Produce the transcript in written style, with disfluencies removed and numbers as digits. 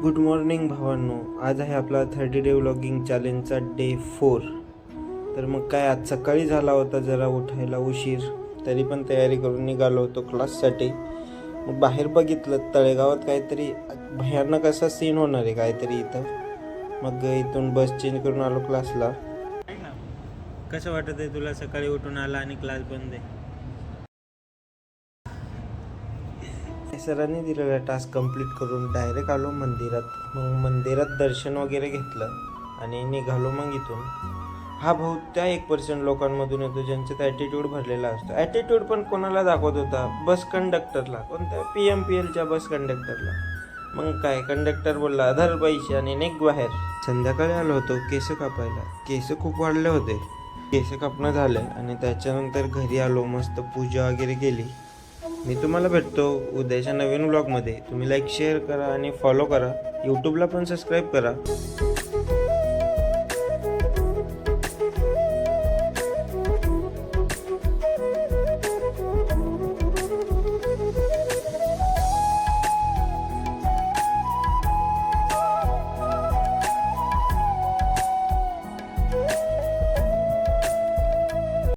Good morning भावांनो. आज आहे आपला 30 डे व्लॉगिंग चॅलेंजचा डे 4. तर मग काय, आज सकाळी झाला होता जरा उठायला उशीर, तरी पण तयारी करून निघालो होतो क्लाससाठी. मग बाहेर बघितलं तळेगावात काहीतरी भयानक असा सीन होणार आहे काहीतरी इथं. मग इथून बस चेंज करून आलो क्लासला. कसं वाटत आहे तुला, सकाळी उठून आला आणि क्लास बंद आहे? सरांनी दिलेला टास्क कंप्लीट करून डायरेक्ट आलो मंदिरात. मग मंदिरात दर्शन वगैरे घेतलं आणि निघालो मग इथून. हा भाऊ त्या 1% लोकांमधून येतो ज्यांच्यात ॲटिट्यूड भरलेला असतो. ॲटिट्यूड पण कोणाला दाखवत होता? बस कंडक्टरला, कोणत्या PMPLच्या बस कंडक्टरला. मग काय, कंडक्टर बोलला धर पैसे आणि निघ बाहेर. संध्याकाळी आलो होतो केस कापायला. केस खूप वाढले होते. केस कापणं झालं आणि त्याच्यानंतर घरी आलो, मस्त पूजा वगैरे केली. मी तुम्हाला भेटतो उद्याच्या नवीन व्लॉगमध्ये. तुम्ही लाईक शेअर करा आणि फॉलो करा. यूट्यूबला पण सबस्क्राईब करा.